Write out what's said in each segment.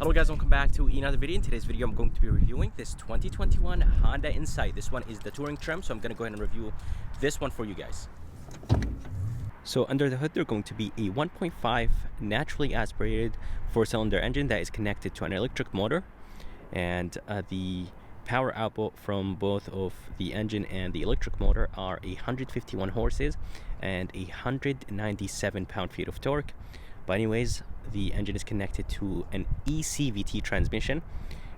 Hello guys, welcome back to another video. In today's video I'm going to be reviewing this 2021 Honda Insight. This one is the touring trim, so I'm going to go ahead and review this one for you guys. So under the hood there's going to be a 1.5 naturally aspirated 4-cylinder engine that is connected to an electric motor, and the power output from both of the engine and the electric motor are 151 horses and 197 pound-feet of torque. But anyways, the engine is connected to an eCVT transmission.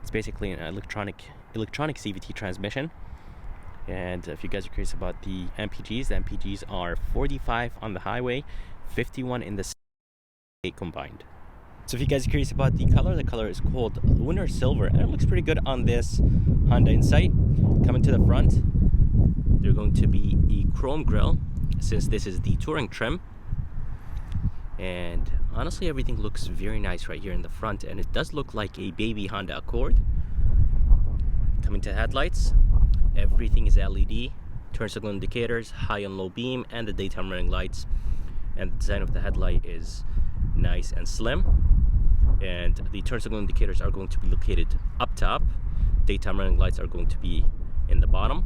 It's basically an electronic CVT transmission. And if you guys are curious about the MPGs are 45 on the highway, 51 in the state combined. So if you guys are curious about the color is called Lunar Silver, and it looks pretty good on this Honda Insight. Coming to the front, there's going to be a chrome grille, since this is the touring trim. And honestly, everything looks very nice right here in the front, and it does look like a baby Honda Accord. Coming to headlights, everything is LED, turn signal indicators, high and low beam, and the daytime running lights. And the design of the headlight is nice and slim. And the turn signal indicators are going to be located up top. Daytime running lights are going to be in the bottom.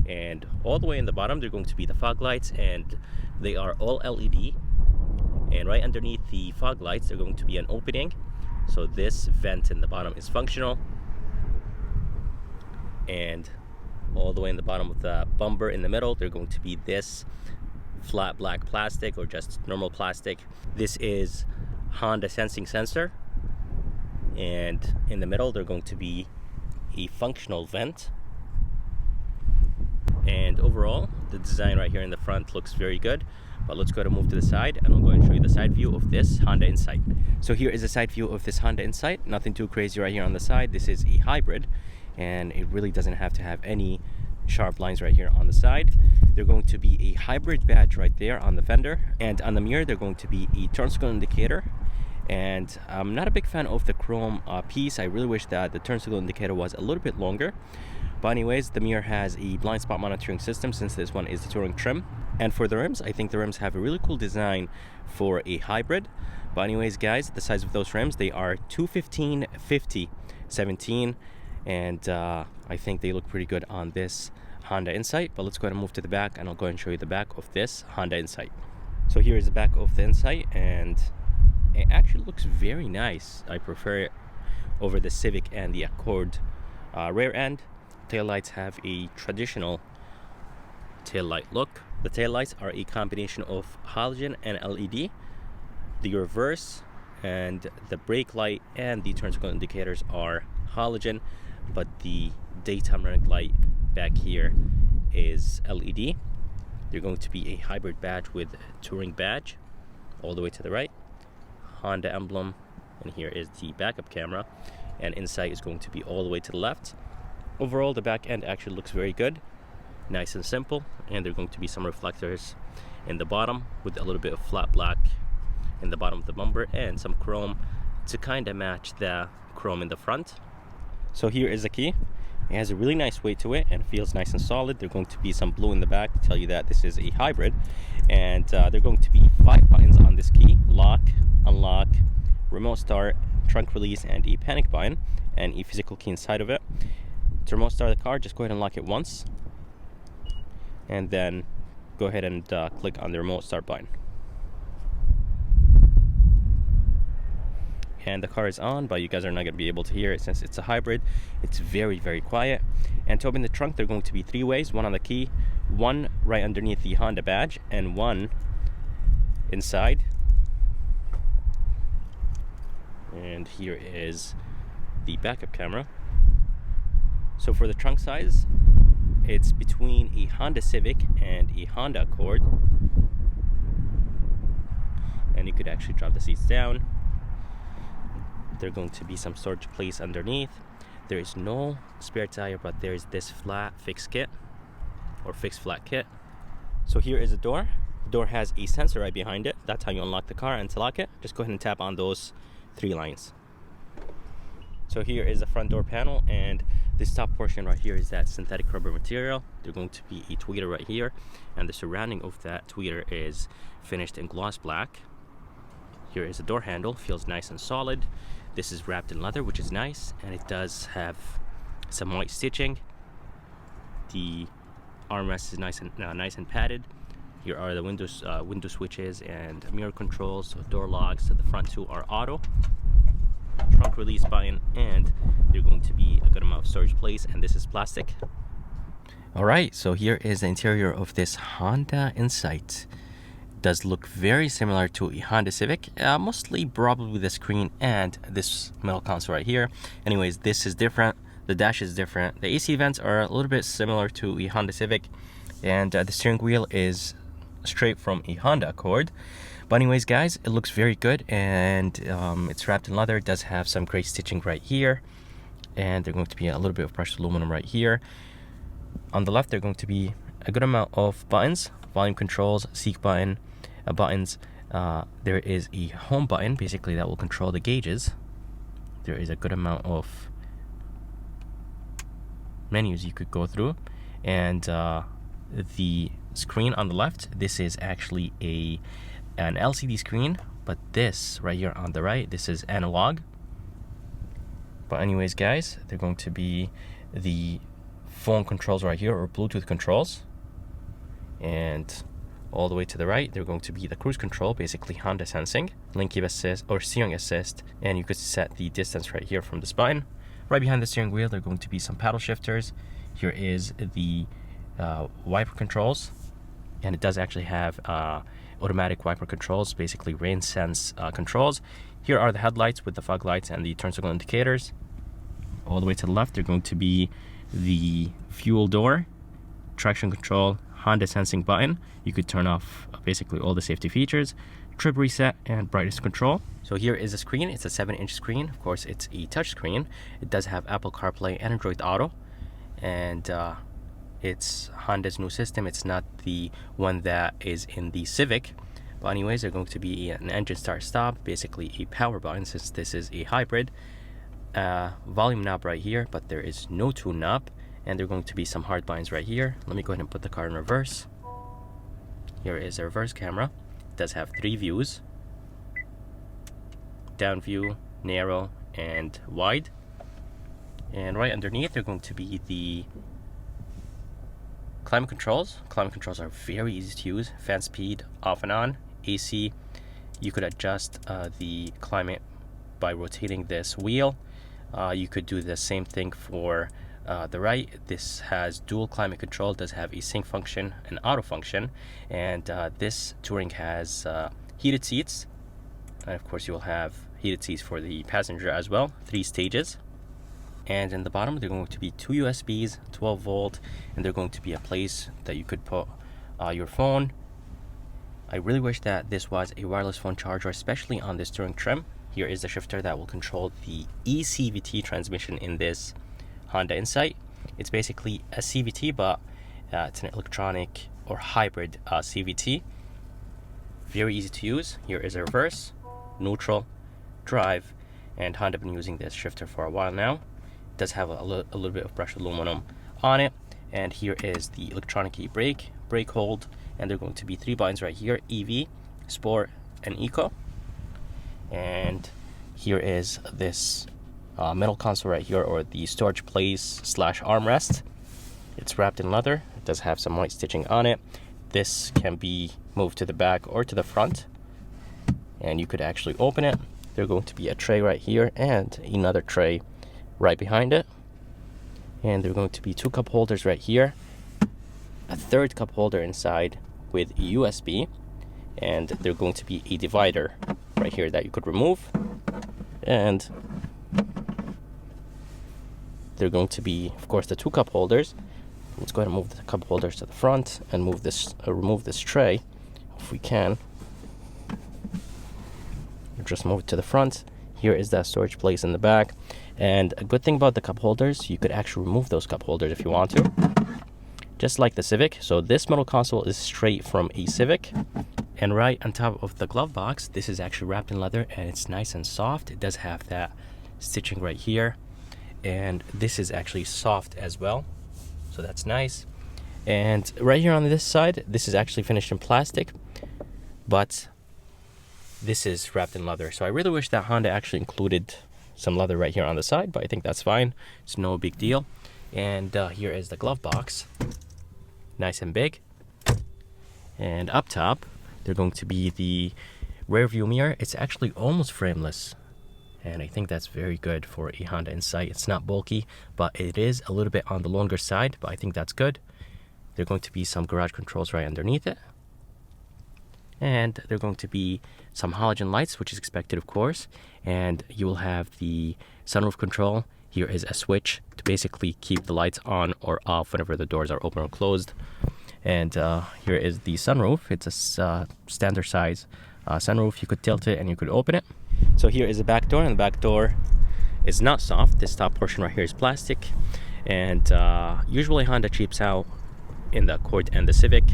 And all the way in the bottom, they're going to be the fog lights, and they are all LED. And right underneath the fog lights, there's going to be an opening. So this vent in the bottom is functional. And all the way in the bottom of the bumper in the middle, there's going to be this flat black plastic, or just normal plastic. This is Honda sensing sensor. And in the middle, there's going to be a functional vent. And overall, the design right here in the front looks very good. But let's go ahead and move to the side, and I'll go ahead and show you the side view of this Honda Insight. So here is a side view of this Honda Insight. Nothing too crazy right here on the side. This is a hybrid, and it really doesn't have to have any sharp lines right here on the side. There's going to be a hybrid badge right there on the fender, and on the mirror there's going to be a turn signal indicator. And I'm not a big fan of the chrome piece. I really wish that the turn signal indicator was a little bit longer. But anyways, the mirror has a blind spot monitoring system, since this one is the touring trim. And for the rims, I think the rims have a really cool design for a hybrid. But anyways guys, the size of those rims, they are 215, 50, 17. And I think they look pretty good on this Honda Insight. But let's go ahead and move to the back, and I'll go ahead and show you the back of this Honda Insight. So here is the back of the Insight, and it actually looks very nice. I prefer it over the Civic and the Accord rear end. Taillights have a traditional taillight look. The taillights are a combination of halogen and LED. The reverse and the brake light and the turn signal indicators are halogen, but the daytime running light back here is LED. There's going to be a hybrid badge with touring badge all the way to the right, Honda emblem, and here is the backup camera, and Insight is going to be all the way to the left. Overall, the back end actually looks very good, nice and simple, and there are going to be some reflectors in the bottom with a little bit of flat black in the bottom of the bumper and some chrome to kind of match the chrome in the front. So here is the key. It has a really nice weight to it and feels nice and solid. There's going to be some blue in the back to tell you that this is a hybrid, and there are going to be 5 buttons on this key: lock, unlock, remote start, trunk release, and a panic button, and a physical key inside of it. To remote start the car, just go ahead and lock it once, and then go ahead and click on the remote start button. And the car is on, but you guys are not going to be able to hear it since it's a hybrid. It's very, very quiet. And to open the trunk, there are going to be 3 ways: one on the key, one right underneath the Honda badge, and one inside. And here is the backup camera. So for the trunk size, it's between a Honda Civic and a Honda Accord. And you could actually drop the seats down. There's going to be some storage place underneath. There is no spare tire, but there is this flat fixed kit, or fixed flat kit. So here is the door. The door has a sensor right behind it. That's how you unlock the car. And to lock it, just go ahead and tap on those 3 lines. So here is the front door panel, and this top portion right here is that synthetic rubber material. There's going to be a tweeter right here, and the surrounding of that tweeter is finished in gloss black. Here is the door handle, feels nice and solid. This is wrapped in leather, which is nice, and it does have some white stitching. The armrest is nice and padded. Here are the window switches and mirror controls, door locks. So the front two are auto. Trunk release button, and they're going to be a good amount of storage place, and this is plastic. Alright, so here is the interior of this Honda Insight. It does look very similar to a Honda Civic, mostly probably the screen and this metal console right here. Anyways, this is different. The dash is different. The AC vents are a little bit similar to a Honda Civic, and the steering wheel is straight from a Honda Accord. But anyways, guys, it looks very good, and it's wrapped in leather. It does have some great stitching right here, and there's going to be a little bit of brushed aluminum right here. On the left, there are going to be a good amount of buttons, volume controls, seek button, buttons. There is a home button, basically, that will control the gauges. There is a good amount of menus you could go through, and the screen on the left, this is actually an LCD screen, but this right here on the right, this is analog. But anyways, guys, they're going to be the phone controls right here, or Bluetooth controls, and all the way to the right, they're going to be the cruise control, basically Honda sensing, lane keep assist or steering assist, and you could set the distance right here from this button. Right behind the steering wheel, there are going to be some paddle shifters. Here is the wiper controls, and it does actually have automatic wiper controls, basically rain sense controls. Here are the headlights with the fog lights and the turn signal indicators. All the way to the left, they're going to be the fuel door, traction control, Honda sensing button. You could turn off basically all the safety features, trip reset, and brightness control. So here is a screen. It's a 7-inch screen. Of course, it's a touch screen. It does have Apple CarPlay and Android Auto, and it's Honda's new system. It's not the one that is in the Civic. But anyways, there's going to be an engine start stop, basically a power button since this is a hybrid. Volume knob right here, but there is no tune knob, and there are going to be some hard buttons right here. Let me go ahead and put the car in reverse. Here is a reverse camera. It does have 3 views: down view, narrow, and wide. And right underneath, they're going to be the climate controls. Climate controls are very easy to use. Fan speed, off and on. AC, you could adjust the climate by rotating this wheel. You could do the same thing for the right. This has dual climate control, does have a sync function and auto function, and this Touring has heated seats, and of course you will have heated seats for the passenger as well, 3 stages. And in the bottom, they're going to be 2 USBs, 12 volt, and they're going to be a place that you could put your phone. I really wish that this was a wireless phone charger, especially on this Touring trim. Here is the shifter that will control the eCVT transmission in this Honda Insight. It's basically a CVT, but it's an electronic or hybrid CVT. Very easy to use. Here is a reverse, neutral, drive, and Honda been using this shifter for a while now. It does have a little bit of brushed aluminum on it. And here is the electronic e-brake, brake hold, and there are going to be 3 buttons right here: EV, Sport, and Eco. And here is this metal console right here, or the storage place / armrest. It's wrapped in leather. It does have some white stitching on it. This can be moved to the back or to the front, and you could actually open it. There's going to be a tray right here and another tray right behind it, and there are going to be 2 cup holders right here, a 3rd cup holder inside with a USB, and there's going to be a divider right here that you could remove. And they're going to be, of course, the 2 cup holders. Let's go ahead and move the cup holders to the front and remove this tray if we can. Just move it to the front. Here is that storage place in the back. And a good thing about the cup holders, you could actually remove those cup holders if you want to, just like the Civic. So this metal console is straight from a Civic. And right on top of the glove box, this is actually wrapped in leather, and it's nice and soft. It does have that stitching right here, and this is actually soft as well, so that's nice. And right here on this side, this is actually finished in plastic, but this is wrapped in leather. So I really wish that Honda actually included some leather right here on the side, but I think that's fine. It's no big deal. And here is the glove box, nice and big. And up top, they're going to be the rear view mirror. It's actually almost frameless, and I think that's very good for a Honda Insight. It's not bulky, but it is a little bit on the longer side, but I think that's good. There are going to be some garage controls right underneath it, and there are going to be some halogen lights, which is expected, of course. And you will have the sunroof control. Here is a switch to basically keep the lights on or off whenever the doors are open or closed. And here is the sunroof. It's a standard size sunroof. You could tilt it and you could open it. So here is the back door, and the back door is not soft. This top portion right here is plastic, and usually Honda cheaps out in the Accord and the Civic.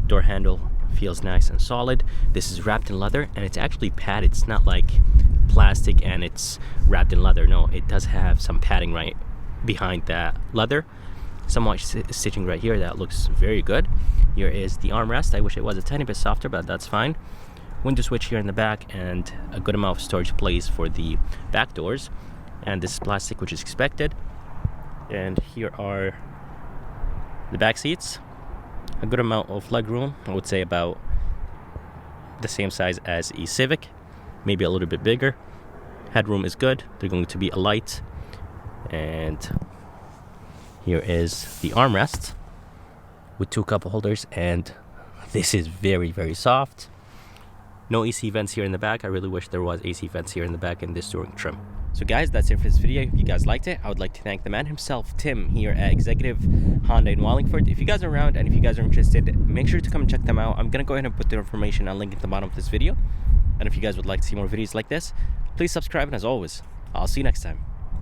Door handle feels nice and solid. This is wrapped in leather, and it's actually padded. It's not like plastic and it's wrapped in leather. No, it does have some padding right behind that leather. Somewhat stitching right here that looks very good. Here is the armrest. I wish it was a tiny bit softer, but that's fine. Window switch here in the back, and a good amount of storage place for the back doors. And this is plastic, which is expected. And here are the back seats. A good amount of leg room. I would say about the same size as a Civic, maybe a little bit bigger. Headroom is good. They're going to be a light. And here is the armrest with 2 cup holders, and this is very, very soft. No AC vents here in the back. I really wish there was AC vents here in the back in this touring trim. So guys, that's it for this video. If you guys liked it, I would like to thank the man himself, Tim, here at Executive Honda in Wallingford. If you guys are around and if you guys are interested, make sure to come and check them out. I'm going to go ahead and put their information and link at the bottom of this video. And if you guys would like to see more videos like this, please subscribe. And as always, I'll see you next time.